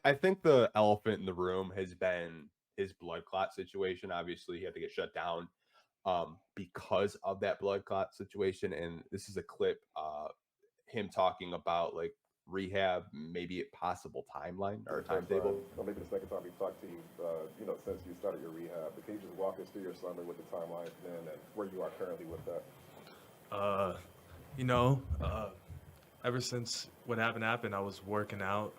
I think the elephant in the room has been his blood clot situation. Obviously, he had to get shut down because of that blood clot situation. And this is a clip, him talking about like rehab, maybe a possible timeline or a The first time, timetable. or maybe the second time we talked to you, since you started your rehab, but can you just walk us through your summer with the timeline then and where you are currently with that? Uh, you know, ever since what happened, I was working out.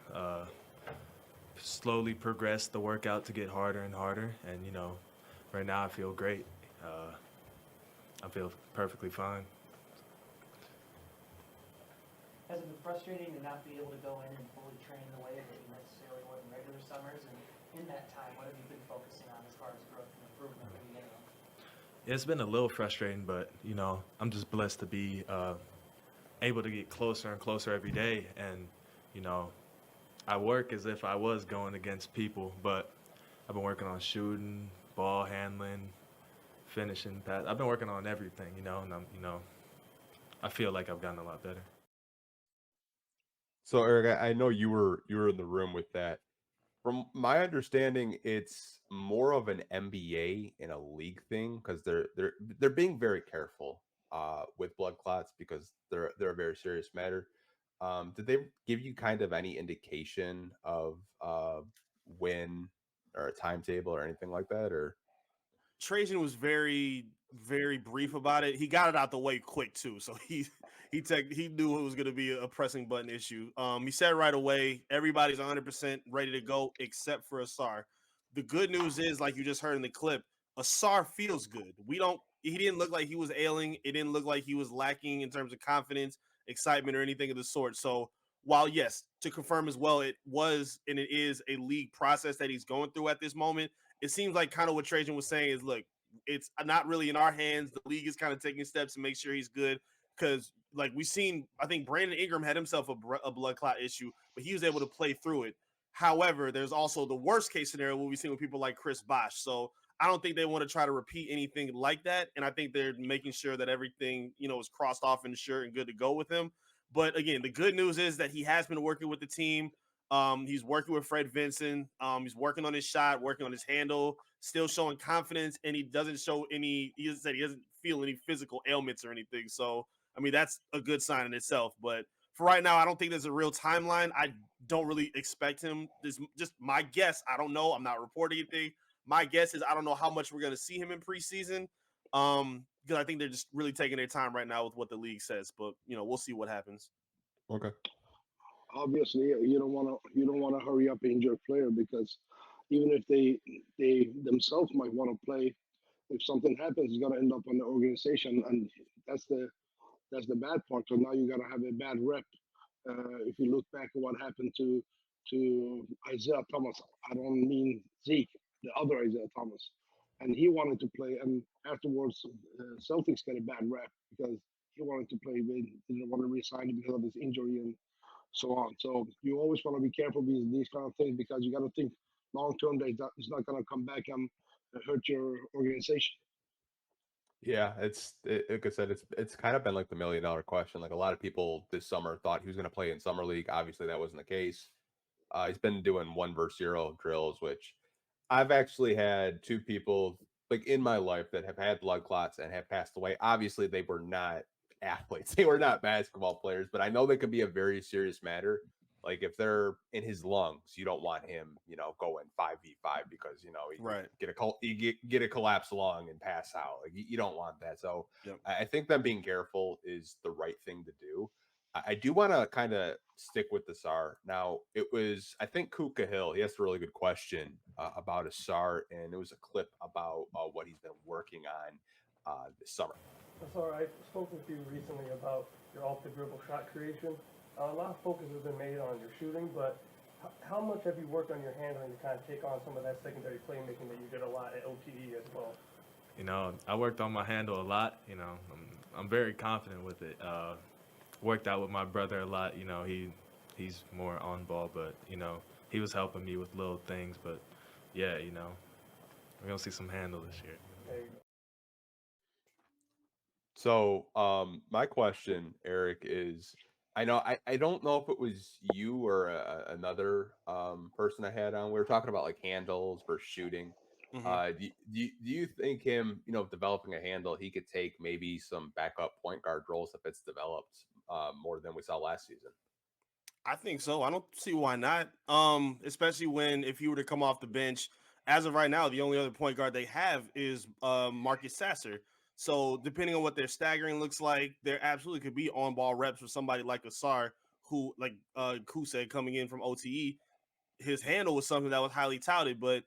Slowly progressed the workout to get harder and harder, and right now I feel great. Uh, I feel perfectly fine. Has it been frustrating to not be able to go in and fully train the way that you necessarily would in regular summers? And in that time, what have you been focusing on as far as growth and improvement in the interim? It's been a little frustrating, but I'm just blessed to be able to get closer and closer every day, and you know, I work as if I was going against people, but I've been working on shooting, ball handling, finishing, pass. I've been working on everything, and I feel like I've gotten a lot better. So Eric, I know you were in the room with that. From my understanding, it's more of an NBA and a league thing because they're being very careful with blood clots because they're a very serious matter. Did they give you kind of any indication of when or a timetable or anything like that? Or Trajan was very, very brief about it. He got it out the way quick too, so he knew it was going to be a pressing button issue. He said right away, everybody's 100% ready to go except for Asar. The good news is, like you just heard in the clip, Asar feels good. We don't. He didn't look like he was ailing. It didn't look like he was lacking in terms of confidence, excitement, or anything of the sort. So while yes, to confirm as well, it was and it is a league process that he's going through at this moment. It seems like kind of what Trajan was saying is, look, it's not really in our hands. The league is kind of taking steps to make sure he's good because, like we've seen, I think Brandon Ingram had himself a blood clot issue, but he was able to play through it. However, there's also the worst case scenario what we've seen with people like Chris Bosh. So I don't think they want to try to repeat anything like that, and I think they're making sure that everything is crossed off and sure and good to go with him. But again, the good news is that he has been working with the team. He's working with Fred Vinson. He's working on his shot, working on his handle, still showing confidence, and he doesn't show any. He said he doesn't feel any physical ailments or anything. So, I mean, that's a good sign in itself. But for right now, I don't think there's a real timeline. I don't really expect him. This just my guess. I don't know. I'm not reporting anything. My guess is I don't know how much we're going to see him in preseason. Because I think they're just really taking their time right now with what the league says. But we'll see what happens. okay, Obviously, you don't want to hurry up and injure a player because even if they themselves might want to play, if something happens, it's gonna end up on the organization, and that's the that's the bad part. So now you gotta have a bad rep. If you look back at what happened to Isaiah Thomas, I don't mean Zeke, the other Isaiah Thomas, and he wanted to play, and afterwards, Celtics got a bad rep because he wanted to play, but didn't want to resign him because of his injury and so on. So you always want to be careful with these kind of things because you got to think long term that it's not going to come back and hurt your organization. yeah, like I said, it's kind of been like the $1 million question. Like a lot of people this summer thought he was going to play in summer league. Obviously, that wasn't the case. He's been doing 1 versus 0 drills, which I've actually had two people like in my life that have had blood clots and have passed away. Obviously, they were not athletes, they were not basketball players, but I know they can be a very serious matter. Like if they're in his lungs, you don't want him, going 5v5 because he Right. get a collapsed lung and pass out. Like you don't want that. So Yep. I think them being careful is the right thing to do. I do want to kind of stick with the SAR. Now, it was, I think, Kuka Hill. He asked a really good question about a SAR, and it was a clip about what he's been working on this summer. So I spoke with you recently about your off the dribble shot creation. A lot of focus has been made on your shooting, but how much have you worked on your handling to kind of take on some of that secondary playmaking that you did a lot at OTE as well? I worked on my handle a lot. I'm very confident with it. Worked out with my brother a lot. He's more on ball, but he was helping me with little things. But yeah, we're gonna see some handle this year. There you go. So, my question, Eric, is I know. I don't know if it was you or another person I had on. We were talking about like handles versus shooting. Hmm. Do you think him, developing a handle, he could take maybe some backup point guard roles if it's developed more than we saw last season? I think so. I don't see why not. Especially when if he were to come off the bench, as of right now, the only other point guard they have is Marcus Sasser. So depending on what their staggering looks like, there absolutely could be on ball reps for somebody like Ausar, who like Ku said coming in from OTE. His handle was something that was highly touted, but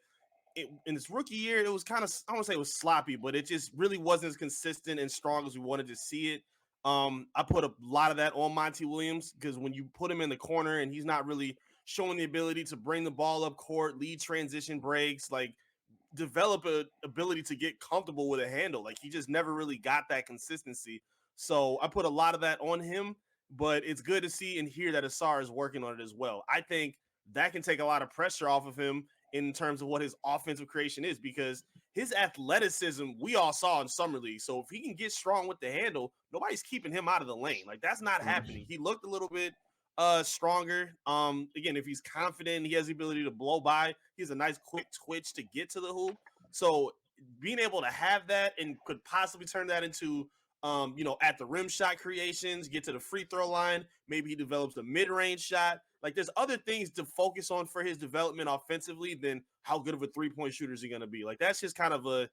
in his rookie year, it was kind of, I don't want to say it was sloppy, but it just really wasn't as consistent and strong as we wanted to see it. I put a lot of that on Monty Williams because when you put him in the corner and he's not really showing the ability to bring the ball up court, lead transition breaks, like develop a ability to get comfortable with a handle. Like he just never really got that consistency. So I put a lot of that on him, but it's good to see and hear that Asar is working on it as well. I think that can take a lot of pressure off of him in terms of what his offensive creation is because his athleticism we all saw in summer league. So if he can get strong with the handle, nobody's keeping him out of the lane. Like that's not happening. He looked a little bit stronger. Again, if he's confident, he has the ability to blow by. He has a nice quick twitch to get to the hoop. So being able to have that and could possibly turn that into at the rim shot creations, get to the free throw line. Maybe he develops a mid-range shot. Like there's other things to focus on for his development offensively than how good of a three-point shooter is he going to be. Like that's just kind of a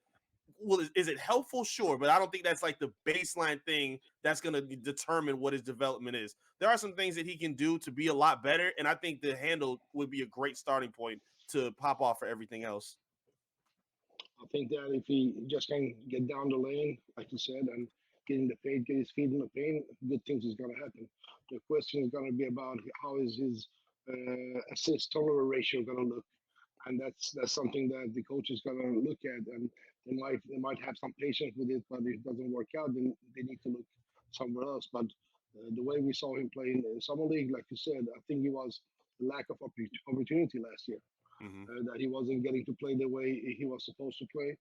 well, is it helpful? Sure, but I don't think that's like the baseline thing that's going to determine what his development is. There are some things that he can do to be a lot better, and I think the handle would be a great starting point to pop off for everything else. I think that if he just can get down the lane, like you said, and get his feet in the paint, good things is going to happen. The question is going to be about how is his assist turnover ratio going to look, and that's something that the coach is going to look at, and they might have some patience with it, but if it doesn't work out, then they need to look somewhere else. But the way we saw him play in the summer league, like you said, I think it was a lack of opportunity last year Mm-hmm. that he wasn't getting to play the way he was supposed to play.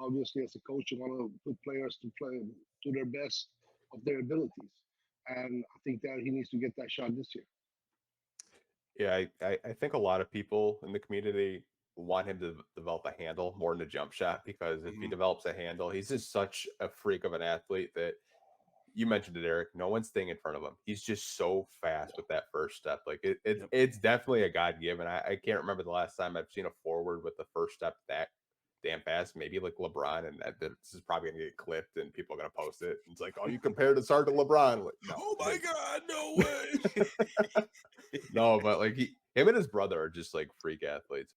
Obviously, as a coach, you want to put players to play to their best of their abilities, and I think that he needs to get that shot this year. Yeah, I think a lot of people in the community want him to develop a handle more than a jump shot because if he Mm-hmm. develops a handle, he's just such a freak of an athlete that you mentioned it, Eric. No one's staying in front of him. He's just so fast with that first step. Like Yep. it's definitely a God given. I can't remember the last time I've seen a forward with the first step that damn fast. Maybe like LeBron, and this is probably gonna get clipped, and people are gonna post it. It's like, oh, you compared to Sergeant LeBron. Like, no, Oh it my is. God, no way. No, but like him and his brother are just like freak athletes.